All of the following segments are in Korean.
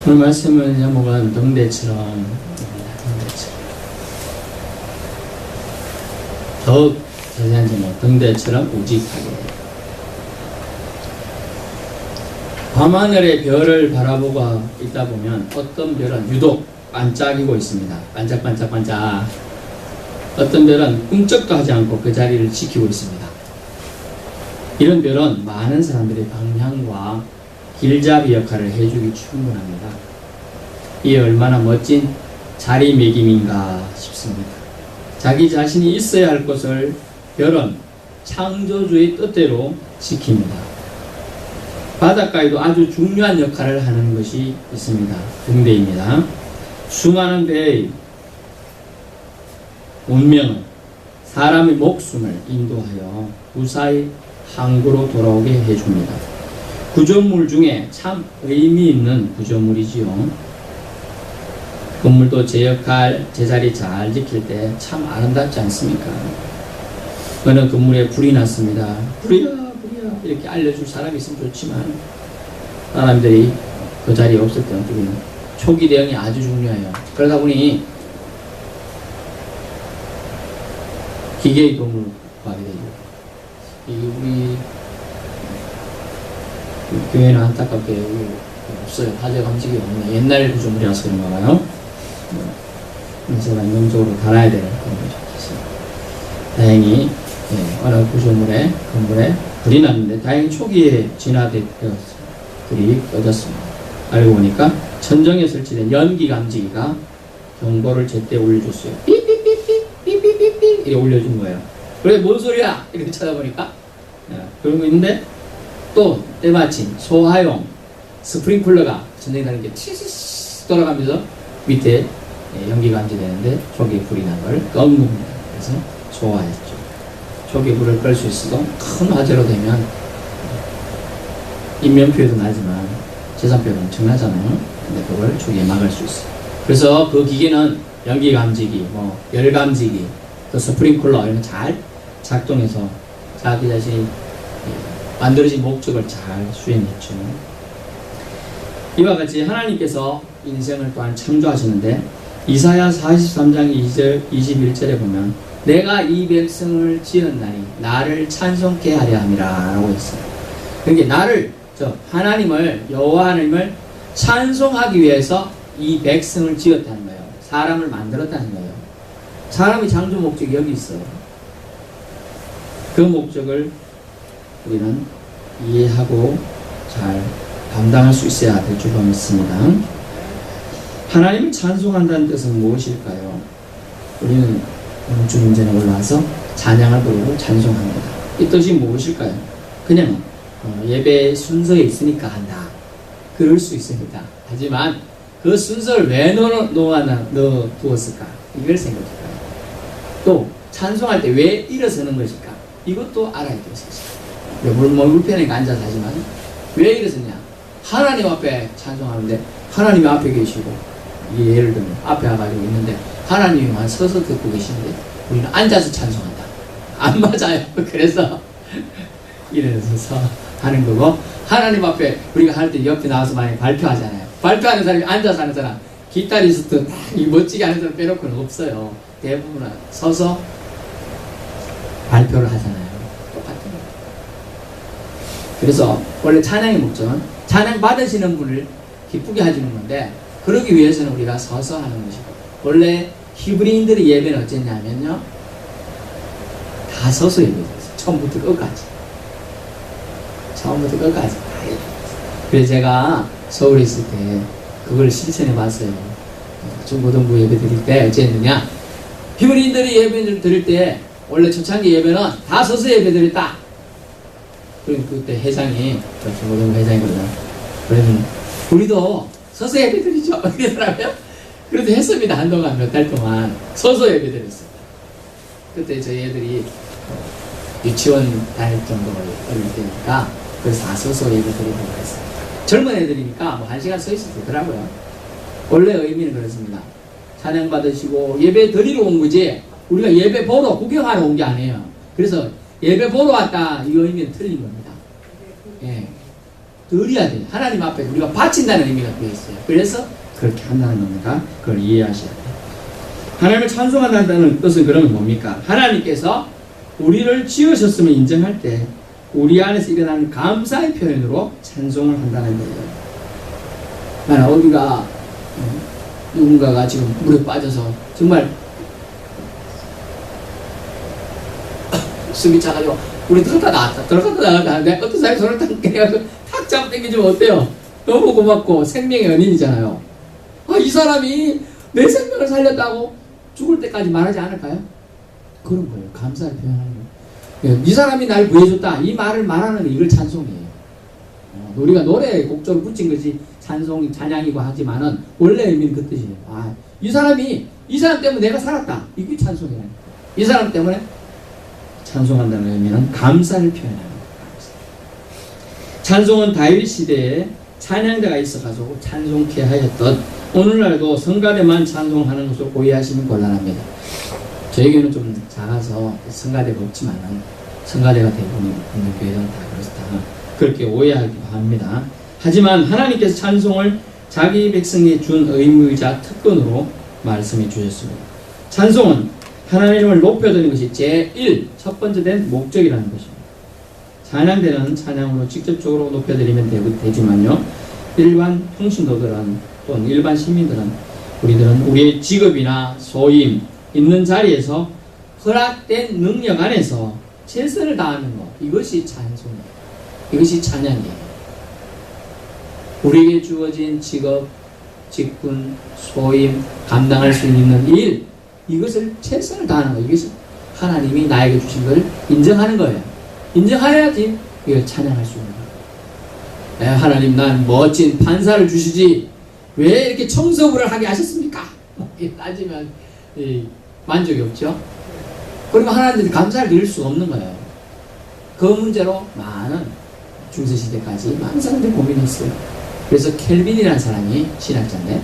오늘 말씀은 제목은 등대처럼, 더욱 자세한 제목, 등대처럼 우직하게. 밤하늘의 별을 바라보고 있다 보면 어떤 별은 유독 반짝이고 있습니다. 반짝반짝반짝. 어떤 별은 꿈쩍도 하지 않고 그 자리를 지키고 있습니다. 이런 별은 많은 사람들의 방향과 길잡이 역할을 해주기 충분합니다. 이게 얼마나 멋진 자리매김인가 싶습니다. 자기 자신이 있어야 할 곳을 별은 창조주의 뜻대로 지킵니다. 바닷가에도 아주 중요한 역할을 하는 것이 있습니다. 등대입니다. 수많은 배의 운명은 사람의 목숨을 인도하여 무사히 항구로 돌아오게 해줍니다. 구조물 중에 참 의미 있는 구조물이지요. 건물도 제 역할, 제자리 잘 지킬 때 참 아름답지 않습니까? 어느 건물에 불이 났습니다. 불이야 이렇게 알려줄 사람이 있으면 좋지만 사람들이 그 자리에 없을 때 우리는 초기 대응이 아주 중요해요. 그러다 보니 기계의 도움을 구하게 되죠. 우리 교회는 안타깝게 없어요. 화재 감지기 없네. 옛날 구조물이라서 그런가 봐요. 그래서 안정적으로 달아야 되는 그런 거죠. 다행히 어느 구조물에 건물에 불이 났는데 다행히 초기에 진화되어 불이 꺼졌습니다. 알고 보니까 천정에 설치된 연기 감지기가 경보를 제때 올려줬어요. 삐삐삐삐삐삐삐삐 이렇게 올려준 거예요. 그래 뭔 소리야? 이렇게 찾아보니까 그런 거 있는데 또 때마침 소화용 스프링클러가 전쟁이 나는 게 치시시 돌아가면서 밑에 연기 감지되는데 초기에 불이 난 걸 끄는 겁니다. 그래서 소화했죠. 초기에 불을 끌 수 있어도 큰 화재로 되면 인명피해도 나지만 재산피해도 엄청나잖아요. 근데 그걸 초기에 막을 수 있어요. 그래서 그 기계는 연기 감지기, 열 감지기, 또 스프링클러 이런 거 잘 작동해서 자기 자신이 만들어진 목적을 잘 수행했죠. 이와 같이 하나님께서 인생을 또한 창조하시는데 이사야 43장 2절 21절에 보면 내가 이 백성을 지었나니 나를 찬송케 하려 함이라 라고 했어요. 그러니까 나를 하나님을 여호와 하나님을 찬송하기 위해서 이 백성을 지었다는 거예요. 사람을 만들었다는 거예요. 사람의 창조 목적이 여기 있어요. 그 목적을 우리는 이해하고 잘 감당할 수 있어야 될 줄로 믿습니다. 하나님을 찬송한다는 뜻은 무엇일까요? 우리는 오늘 주님 전에 올라와서 찬양을 부르고 찬송합니다. 이 뜻이 무엇일까요? 그냥 예배 순서에 있으니까 한다. 그럴 수 있습니다. 하지만 그 순서를 왜 넣어두었을까? 이걸 생각할까요? 또 찬송할 때 왜 일어서는 것일까? 이것도 알아야 되겠어요. 물론 불편하니까 앉아서 하지만 왜 일어서냐? 하나님 앞에 찬송하는데 하나님이 앞에 계시고 예를 들면 앞에 와가지고 있는데 하나님만 서서 듣고 계시는데 우리는 앉아서 찬송한다. 안 맞아요. 그래서 일어서서 하는 거고 하나님 앞에 우리가 할 때 옆에 나와서 많이 발표하잖아요. 발표하는 사람이 앉아서 하는 사람 기타리스트 딱 멋지게 하는 사람 빼놓고는 없어요. 대부분은 서서 발표를 하잖아요. 똑같은 거예요. 그래서 원래 찬양의 목적은 찬양 받으시는 분을 기쁘게 해주는 건데 그러기 위해서는 우리가 서서 하는 것이고 원래 히브리인들의 예배는 어쨌냐면요 다 서서 예배했어요. 처음부터 끝까지 그래서 제가 서울에 있을 때 그걸 실천해 봤어요. 중고등부 예배 드릴 때 어쨌느냐 히브리인들이 예배를 드릴 때 원래 초창기 예배는 다 서서 예배 드렸다. 그럼 그때 회장이 중고등부 회장이거든요. 그러면 우리도 서서 예배 드리죠. 그러더라고요. 그래도 했습니다. 한동안 몇 달 동안 서서 예배 드렸어요. 그때 저희 애들이 유치원 다닐 정도로 어릴 때니까 그래서 다 서서 예배 드리고 그랬어요. 젊은 애들이니까 뭐 1시간 서 있어도 되더라고요. 원래 의미는 그렇습니다. 찬양 받으시고 예배 드리러 온 거지 우리가 예배 보러 구경하러 온 게 아니에요. 그래서 예배 보러 왔다 이 의미는 틀린 겁니다. 예. 드려야 돼요. 하나님 앞에 우리가 바친다는 의미가 되어 있어요. 그래서 그렇게 한다는 겁니다. 그걸 이해하셔야 돼요. 하나님을 찬송한다는 뜻은 그러면 뭡니까? 하나님께서 우리를 지으셨음을 인정할 때 우리 안에서 일어나는 감사의 표현으로 찬송을 한다는 거예요. 만약 우리가 누군가가 지금 물에 빠져서 정말 숨이 차가지고 물에 들어갔다 나왔다 하는데 어떤 사람이 손을 탁 깨가지고 탁 잡아 당겨주면 어때요? 너무 고맙고 생명의 연인이잖아요. 이 사람이 내 생명을 살렸다고 죽을 때까지 말하지 않을까요? 그런 거예요. 감사를 표현하는 거예요. 이 사람이 날 구해줬다. 이 말을 말하는 이걸 찬송이에요. 우리가 노래에 곡조를 붙인 것이 찬양이고 하지만은 원래 의미는 그 뜻이에요. 이 사람 때문에 내가 살았다. 이게 찬송이라는 거예요. 이 사람 때문에 찬송한다는 의미는 감사를 표현하는 거예요. 찬송은 다윗 시대에 찬양자가 있어가지고 찬송케 하였던 오늘날도 성가대만 찬송하는 것을 오해하시면 곤란합니다. 저희 교회는 좀 작아서 성가대가 없지만 성가대가 대부분 있는 교회는 다 그렇다. 그렇게 오해하기도 합니다. 하지만 하나님께서 찬송을 자기 백성에 준 의무이자 특권으로 말씀해 주셨습니다. 찬송은 하나님을 높여드리는 것이 첫 번째 된 목적이라는 것입니다. 찬양대는 찬양으로 직접적으로 높여드리면 되지만요, 일반 평신도들은 또는 일반 시민들은 우리의 직업이나 소임 있는 자리에서 허락된 능력 안에서 최선을 다하는 것, 이것이 찬송이에요. 이것이 찬양이에요. 우리에게 주어진 직업, 직분, 소임, 감당할 수 있는 일, 이것을 최선을 다하는 것, 이것이 하나님이 나에게 주신 걸 인정하는 거예요. 인정해야지 이걸 찬양할 수 있는 거예요. 하나님, 난 멋진 판사를 주시지 왜 이렇게 청소부를 하게 하셨습니까? 따지면 만족이 없죠. 그리고 하나님한테 감사를 드릴 수가 없는 거예요. 그 문제로 많은 중세시대까지 많은 사람들이 고민했어요. 그래서 켈빈이라는 사람이 신학자인데,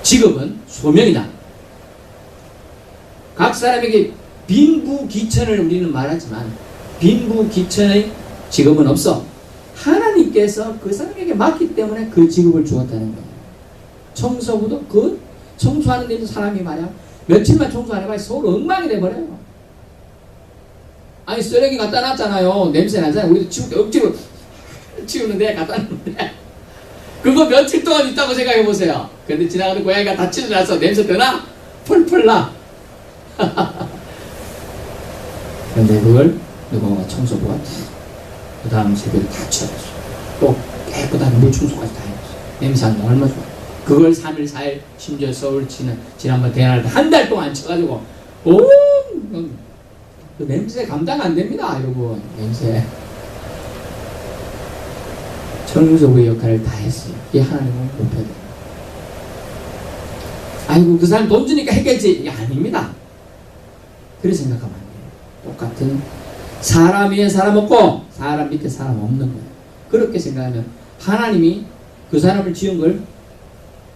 직업은 소명이다. 각 사람에게 빈부귀천을 우리는 말하지만 빈부귀천의 직업은 없어. 하나님께서 그 사람에게 맡기 때문에 그 직업을 주었다는 거예요. 청소부도 그 청소하는 데도 사람이 말이야 며칠만 청소 안 해봐야 서울 엉망이 돼버려요. 아니, 쓰레기 갖다 놨잖아요. 냄새 나잖아요. 우리도 치울 때 억지로 치우는데 갖다 놨는데 그거 며칠 동안 있다고 생각해 보세요. 근데 지나가는 고양이가 다 치워놔서 냄새 되나? 펄펄 나. 근데 그걸 누군가 청소부가 그 다음 새벽에 다 치워놨어. 또 깨끗한 물 청소까지 다 해놨어. 냄새 안 나. 얼마나 좋아. 그걸 3일, 4일, 심지어 서울 지난번 대낮에 한 달 동안 쳐가지고 그 냄새 감당 안 됩니다, 여러분. 냄새. 청소부의 역할을 다 했어요. 이게 하나님을 높여야 돼요. 아이고, 그 사람 돈 주니까 했겠지. 이게 아닙니다. 그렇게 생각하면 안 돼요. 똑같은 사람 위에 사람 없고 사람 밑에 사람 없는 거예요. 그렇게 생각하면 하나님이 그 사람을 지은 걸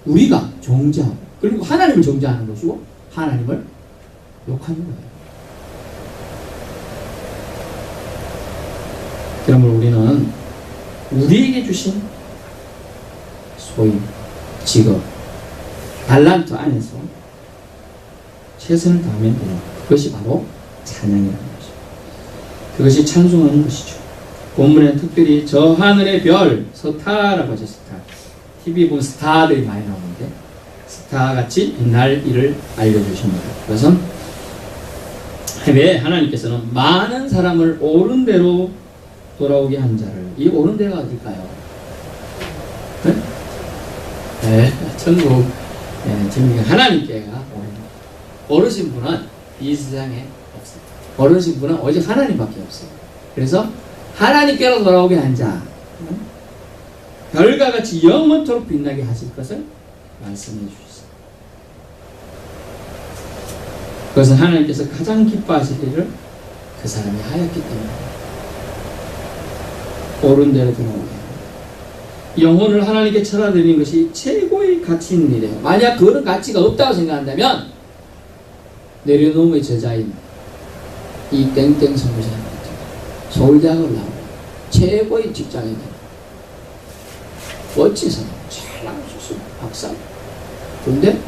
우리가 정죄하고, 그리고 하나님을 정죄하는 것이고 하나님을 욕하는 거예요. 그러므로 우리는 우리에게 주신 소임, 직업, 달란트 안에서 최선을 다하면 돼요. 그것이 바로 찬양이라는 것이죠. 그것이 찬송하는 것이죠. 본문에 특별히 저 하늘의 별, 스타라고 하죠. 스타. TV 보면 스타들이 많이 나오는데 스타같이 빛날 일을 알려주십니다. 그것은 왜 하나님께서는 많은 사람을 옳은 대로 돌아오게 한 자를, 이 옳은 데가 어딜까요? 네, 천국. 네, 지금 하나님께가 옳으신 분은 이 세상에 없어요. 옳으신 분은 오직 하나님밖에 없어요. 그래서 하나님께로 돌아오게 한 자, 별과 같이 영원토록 빛나게 하실 것을 말씀해 주셨어요. 그것은 하나님께서 가장 기뻐하실 일을 그 사람이 하였기 때문에 옳은 대로 돌아오게 합니다. 영혼을 하나님께 쳐다드리는 것이 최고의 가치 있는 일이에요. 만약 그런 가치가 없다고 생각한다면 내려놓음의 저자인 이 땡땡 선교사님 같은 서울대학을 나오고 최고의 직장에 멋진 사람, 잘 나가셨습니다. 박사. 그런데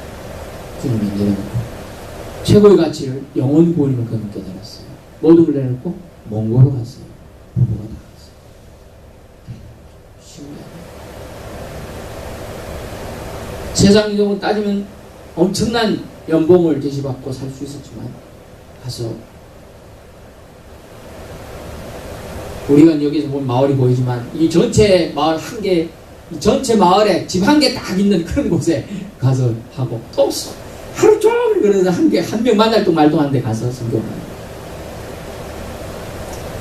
주님이 내려놓고 최고의 가치를 영혼 구원임을 그는 깨달았어요. 모든 걸 내려놓고 몽고로 갔어요. 부부가 다 갔어요. 신기하다. 세상적으로 따지면 엄청난 연봉을 제시받고 살 수 있었지만 가서 우리가 여기서 보면 마을이 보이지만 이 전체 마을 한 개, 이 전체 마을에 집 한 개 딱 있는 그런 곳에 가서 하고 또 하루 종일 그래서 한 명 만날 동 말동한 데 가서 성경을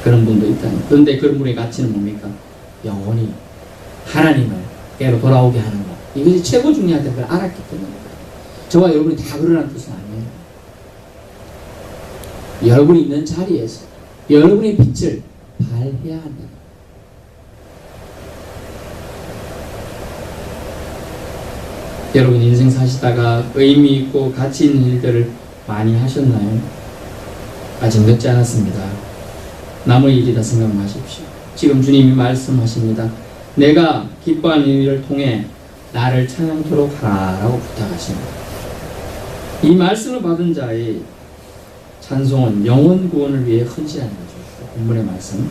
그런 분도 있다. 그런데 그런 분의 가치는 뭡니까? 영원히 하나님을 깨로 돌아오게 하는 것. 이것이 최고 중요하다는 걸 알았기 때문에 저와 여러분이 다 그러라는 뜻은 아니에요. 여러분이 있는 자리에서 여러분의 빛을 발해야 한다. 여러분 인생 사시다가 의미 있고 가치 있는 일들을 많이 하셨나요? 아직 늦지 않았습니다. 남의 일이다 생각 마십시오. 지금 주님이 말씀하십니다. 내가 기뻐하는 일을 통해 나를 찬양토록 하라라고 부탁하십니다. 이 말씀을 받은 자의 찬송은 영혼 구원을 위해 헌신하는 거죠. 본문의 말씀.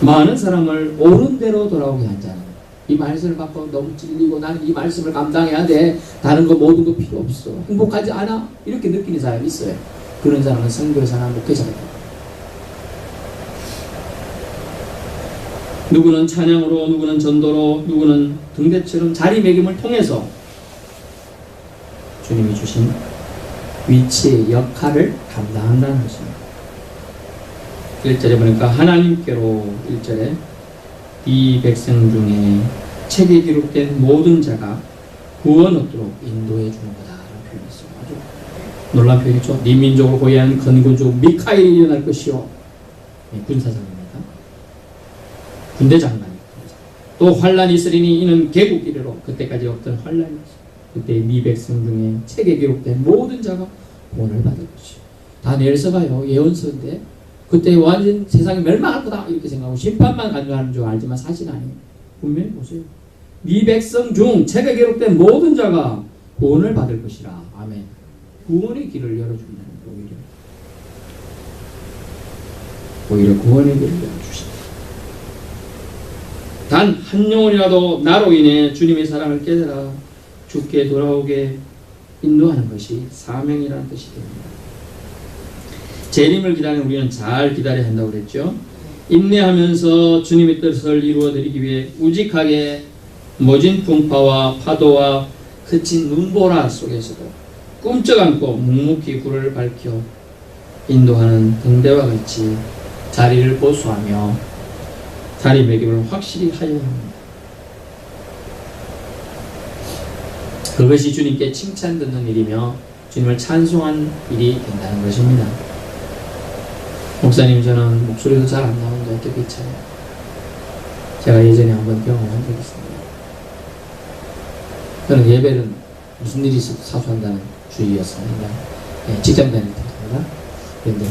많은 사람을 옳은 대로 돌아오게 한 자는 이 말씀을 받고 너무 찔리고 나는 이 말씀을 감당해야 돼. 다른 거 모든 거 필요 없어. 행복하지 않아. 이렇게 느끼는 사람이 있어요. 그런 사람은 선교사나 목회자가 됩니다. 누구는 찬양으로, 누구는 전도로, 누구는 등대처럼 자리매김을 통해서 주님이 주신 위치의 역할을 감당한다는 것입니다. 1절에 보니까 하나님께로 1절에 이 백성 중에 책에 기록된 모든 자가 구원 얻도록 인도해 주는 거다라는 표현이 있어요. 아주 놀라운 표현이죠. 네 민족을 호위하는 건군주 미카엘이 일어날 것이요. 군사장입니다. 군대 장관입니다. 또 환란이 있으리니 이는 개국 이래로 그때까지 없던 환란이 있어요. 그때 네 백성 중에 책에 기록된 모든 자가 구원을 받을 것이요. 다 내일서가요. 예언서인데 그때 완전 세상이 멸망할 거다 이렇게 생각하고 심판만 간주하는 줄 알지만 사실 아니에요. 분명히 보세요. 네 백성 중 책에 기록된 모든 자가 구원을 받을 것이라. 아멘. 구원의 길을 열어준다는 오히려 구원의 길을 열어주신다. 단 한 영혼이라도 나로 인해 주님의 사랑을 깨달아 주께 돌아오게 인도하는 것이 사명이라는 뜻이 됩니다. 재림을 기다리는 우리는 잘 기다려야 한다고 그랬죠. 인내하면서 주님의 뜻을 이루어드리기 위해 우직하게 모진 풍파와 파도와 그친 눈보라 속에서도 꿈쩍 않고 묵묵히 불을 밝혀 인도하는 등대와 같이 자리를 보수하며 자리매김을 확실히 하여야 합니다. 그것이 주님께 칭찬 듣는 일이며 주님을 찬송한 일이 된다는 것입니다. 목사님, 저는 목소리도 잘 안 나오는데 어떻게 괜찮아요? 제가 예전에 한번 경험한 적이 있습니다. 저는 예배는 무슨 일이 있어도 사수한다는 주의였습니다. 네, 직장 다닐 때입니다. 그런데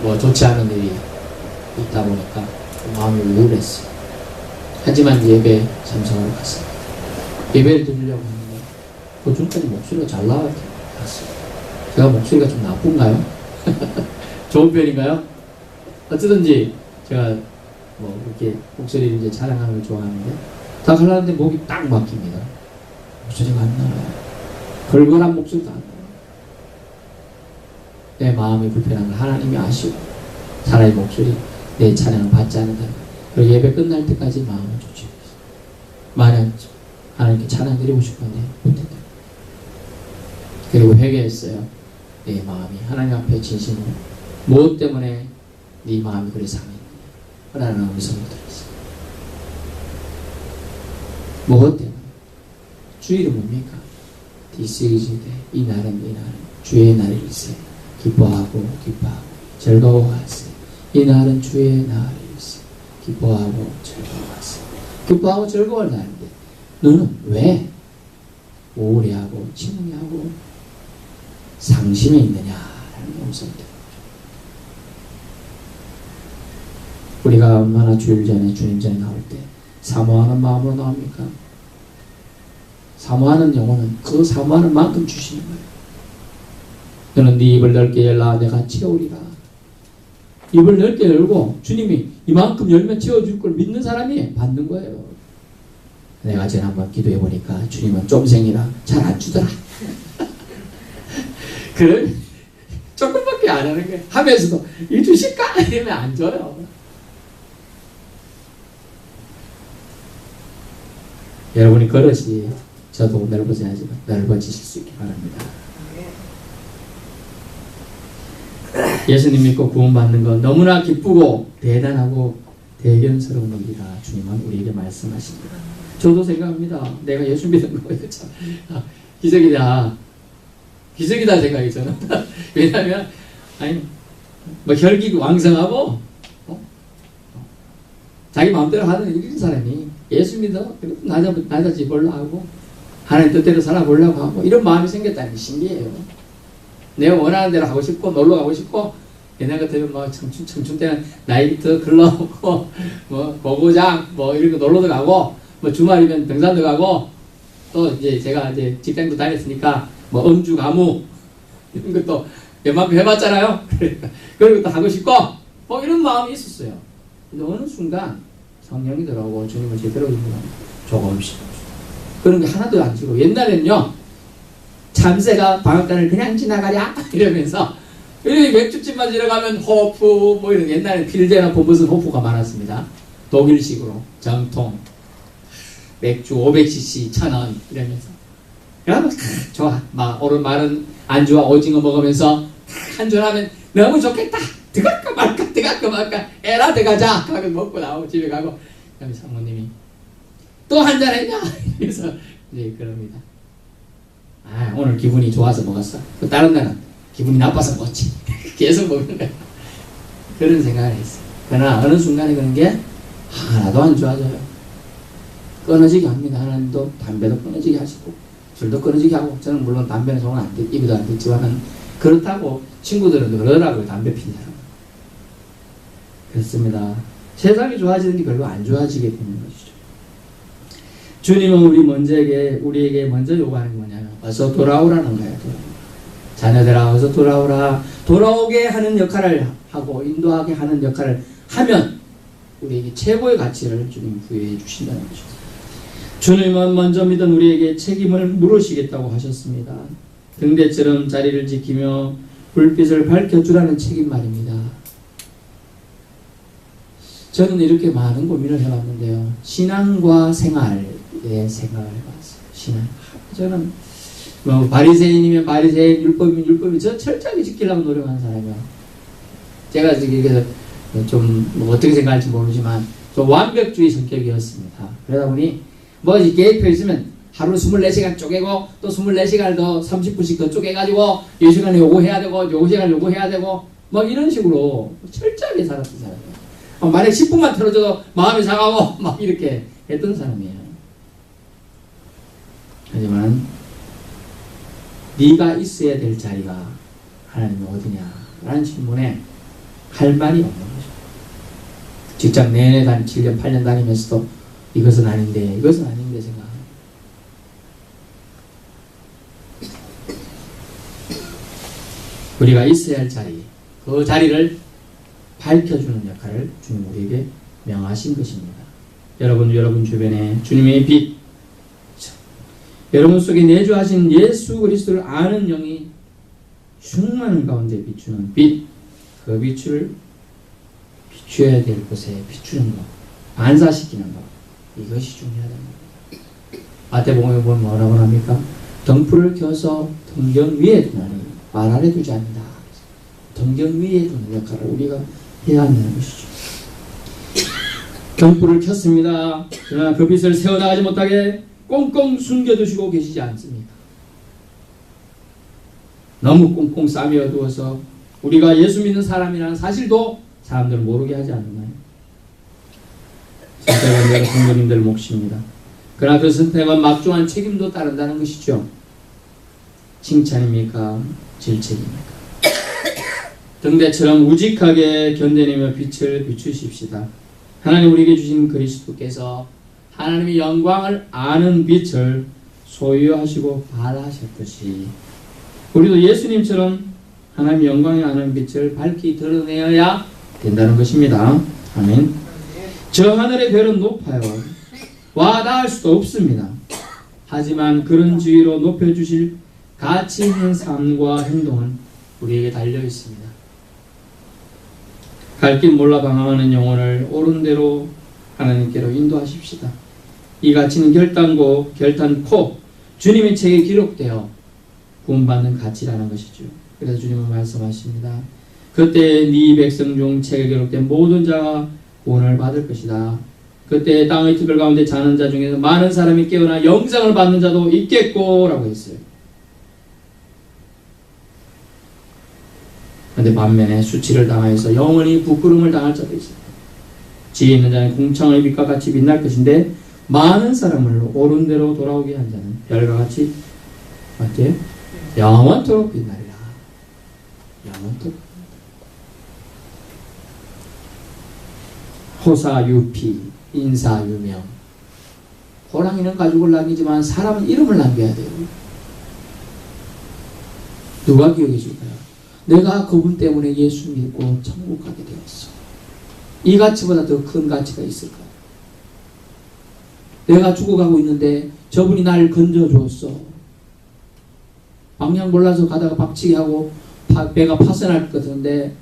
뭐 좋지 않은 일이 있다 보니까 마음이 우울했어요. 하지만 예배 참석하러 갔습니다. 예배를 드리려고 했는데 그 전까지 목소리가 잘 나왔어요. 제가 목소리가 좀 나쁜가요? 좋은 편인가요? 어쩌든지 제가 뭐 이렇게 목소리를 이제 자랑하는 걸 좋아하는데 다 하려는데 목이 딱 막힙니다. 목소리가 안 나와요. 걸걸한 목소리도 안 나와요. 내 마음이 불편한 걸 하나님이 아시고 사람의 목소리 내 찬양을 받지 않는다. 그리고 예배 끝날 때까지 마음을 조치했어요. 만약 하나님께 찬양 드리고 싶었는데 못했다. 그리고 회개했어요. 내 마음이 하나님 앞에 진심으로 무엇 때문에 네 마음이 그리 상했느냐 라는 음성을 들었어요. 무엇 때문에? 주일은 뭡니까? This is the day. 이 날은 주의 날일세. 기뻐하고 즐거워하세요. 이 날은 주의 날일세. 기뻐하고 즐거워하세요. 기뻐하고 즐거워할 날인데 너는 왜 우울해하고 침울해하고 상심해 있느냐라는 음성을 들어요. 우리가 얼마나 주일 전에 주님 전에 나올 때 사모하는 마음으로 나옵니까? 사모하는 영혼은 그 사모하는 만큼 주시는 거예요. 너는 네 입을 넓게 열라 내가 채우리라. 입을 넓게 열고 주님이 이만큼 열면 채워줄 걸 믿는 사람이 받는 거예요. 내가 지난번 기도해 보니까 주님은 쫌생이라 잘 안 주더라. 그래 조금밖에 안 하는 거예요. 하면서도 이 주실까? 이러면 안 줘요. 여러분이 그릇이 저도 넓어져야지만 넓어지실 수 있게 바랍니다. 예수님 믿고 구원받는 건 너무나 기쁘고 대단하고 대견스러운 일이라 주님은 우리에게 말씀하십니다. 저도 생각합니다. 내가 예수 믿은 거 이거 참 기적이다. 기적이다 생각이 저는. 왜냐하면 아니 뭐 혈기가 왕성하고 자기 마음대로 하는 이런 사람이 예수 믿어 나자지 보려고 하고 하나님 뜻대로 살아보려고 하고 이런 마음이 생겼다는 게 신기해요. 내가 원하는 대로 하고 싶고 놀러 가고 싶고 옛날 같으면 뭐 청춘 때는 나이트 클럽 뭐 고고장 뭐 이런 거 놀러도 가고 뭐 주말이면 등산도 가고 또 이제 제가 이제 직장도 다녔으니까 뭐 음주 가무 이런 것도 웬만큼 해봤잖아요. 그런 것도 하고 싶고 뭐 이런 마음이 있었어요. 근데 어느 순간 성령이 들어오고 주님을 제대로 인도하면 조금씩 그런 게 하나도 안 지고 옛날에는요 참새가 방앗간을 그냥 지나가랴 이러면서 이 맥주집만 지나가면 호프 뭐 이런 옛날에 필제나 무슨 호프가 많았습니다. 독일식으로 정통 맥주 500cc 1,000원 이러면서 그러면 좋아 막 오른 마른 안주와 오징어 먹으면서 한잔하면 너무 좋겠다. 들어갈까 말까 에라 들어가자 하고 먹고 나오고 집에 가고 그다음에 사모님이 또 한잔 했냐 그래서 이제 그럽니다. 아 오늘 기분이 좋아서 먹었어. 다른 날은 기분이 나빠서 먹었지. 계속 먹는 거야. 그런 생각을 했어요. 그러나 어느 순간에 그런 게 하나도 안 좋아져요. 끊어지게 합니다. 하나님도 담배도 끊어지게 하시고 술도 끊어지게 하고 저는 물론 담배는 손은 안 대, 입에도 안 댔지만 그렇다고 친구들은 그러더라고요. 담배 피는 사람. 그렇습니다. 세상이 좋아지는 게 별로 안 좋아지게 되는 것이죠. 주님은 우리에게 먼저 요구하는 게 뭐냐면 어서 돌아오라는 거예요. 자녀들아 어서 돌아오라. 돌아오게 하는 역할을 하고 인도하게 하는 역할을 하면 우리에게 최고의 가치를 주님 부여해 주신다는 것이죠. 주님은 먼저 믿은 우리에게 책임을 물으시겠다고 하셨습니다. 등대처럼 자리를 지키며 불빛을 밝혀주라는 책임 말입니다. 저는 이렇게 많은 고민을 해봤는데요. 신앙과 생활의 생각을 해봤어요. 신앙. 저는 뭐 바리새인이면 바리새인, 율법이면 율법이 저 철저하게 지키려고 노력하는 사람이요. 제가 그래서 좀뭐 어떻게 생각할지 모르지만 좀 완벽주의 성격이었습니다. 그러다 보니 뭐 계획표 있으면 하루 24시간 쪼개고 또 24시간을 더 30분씩 더 쪼개가지고 이 시간에 요거 해야 되고 요 시간에 요거 해야 되고 뭐 이런 식으로 철저하게 살았던 사람이에요. 만약 10분만 틀어줘도 마음이 상하고 막 이렇게 했던 사람이에요. 하지만 네가 있어야 될 자리가 하나님이 어디냐 라는 질문에 할 말이 없는 거죠. 직장 내내 7년 8년 다니면서도 이것은 아닌데 생각합니다. 우리가 있어야 할 자리, 그 자리를 밝혀주는 역할을 주님 우리에게 명하신 것입니다. 여러분 주변에 주님의 빛, 여러분 속에 내주하신 예수 그리스도를 아는 영이 충만한 가운데 비추는 빛, 그 빛을 비추어야 될 곳에 비추는 것, 반사시키는 것, 이것이 중요하답니다. 마태복음에 보면 뭐라고 합니까? 등불을 켜서 등경 위에 두나니 말 아래 두지 않는다. 등경 위에 두는 역할을 우리가 해야 한다는 것이죠. 등불을 켰습니다. 그러나 그 빛을 세워나가지 못하게 꽁꽁 숨겨두시고 계시지 않습니까? 너무 꽁꽁 싸매어두어서 우리가 예수 믿는 사람이라는 사실도 사람들을 모르게 하지 않나요? 선택은 여러 성도님들 몫입니다. 그러나 그 선택은 막중한 책임도 따른다는 것이죠. 칭찬입니까? 질책입니까? 등대처럼 우직하게 견뎌내며 빛을 비추십시다. 하나님 우리에게 주신 그리스도께서 하나님의 영광을 아는 빛을 소유하시고 발하셨듯이 우리도 예수님처럼 하나님의 영광을 아는 빛을 밝히 드러내어야 된다는 것입니다. 아멘. 저 하늘의 별은 높아요. 와 닿을 수도 없습니다. 하지만 그런 지위로 높여주실 가치 있는 삶과 행동은 우리에게 달려 있습니다. 갈 길 몰라 방황하는 영혼을 옳은 대로 하나님께로 인도하십시다. 이 가치는 결단코 주님의 책에 기록되어 구원받는 가치라는 것이죠. 그래서 주님은 말씀하십니다. 그때 네 백성 중 책에 기록된 모든 자가 구원을 받을 것이다. 그때 땅의 티끌 가운데 자는 자 중에서 많은 사람이 깨어나 영생을 받는 자도 있겠고 라고 했어요. 그런데 반면에 수치를 당하여서 영원히 부끄러움을 당할 자도 있습니다. 지혜 있는 자는 궁창의 빛과 같이 빛날 것인데 많은 사람을 옳은 대로 돌아오게 한 자는 별과 같이 맞죠? 영원토록 빛나리라. 영원토록. 호사유피, 인사유명. 호랑이는 가죽을 남기지만 사람은 이름을 남겨야 돼요. 누가 기억해 줄까요? 내가 그분 때문에 예수 믿고 천국 가게 되었어. 이 가치보다 더 큰 가치가 있을까요? 내가 죽어가고 있는데 저분이 날 건져주었어. 방향 몰라서 가다가 박치기 하고 배가 파선할 것 같은데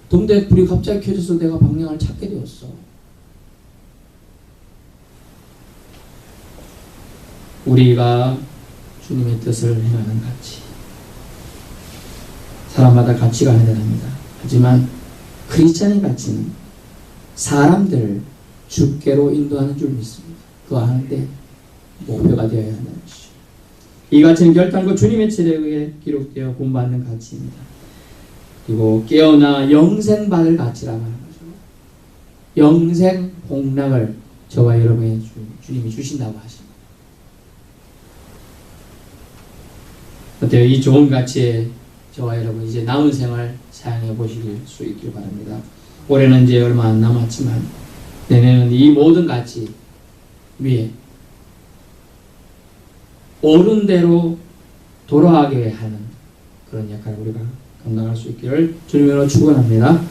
동대 불이 갑자기 켜져서 내가 방향을 찾게 되었어. 우리가 주님의 뜻을 행하는 가치. 사람마다 가치가 다릅니다. 하지만 크리스찬의 가치는 사람들을 주께로 인도하는 줄 믿습니다. 그 하는데 목표가 되어야 한다는 것이죠. 이 가치는 결단코 주님의 체력에 기록되어 구원받는 가치입니다. 그리고 깨어나 영생 받을 가치라고 하는 거죠. 영생 복락을 저와 여러분의 주님이 주신다고 하십니다. 어때요? 이 좋은 가치에 저와 여러분 이제 남은 생활 사용해 보실 수 있길 바랍니다. 올해는 이제 얼마 안 남았지만 내년은 이 모든 가치 위에 옳은 대로 돌아가게 하는 그런 역할을 우리가 감당할 수 있기를 주님으로 축원합니다.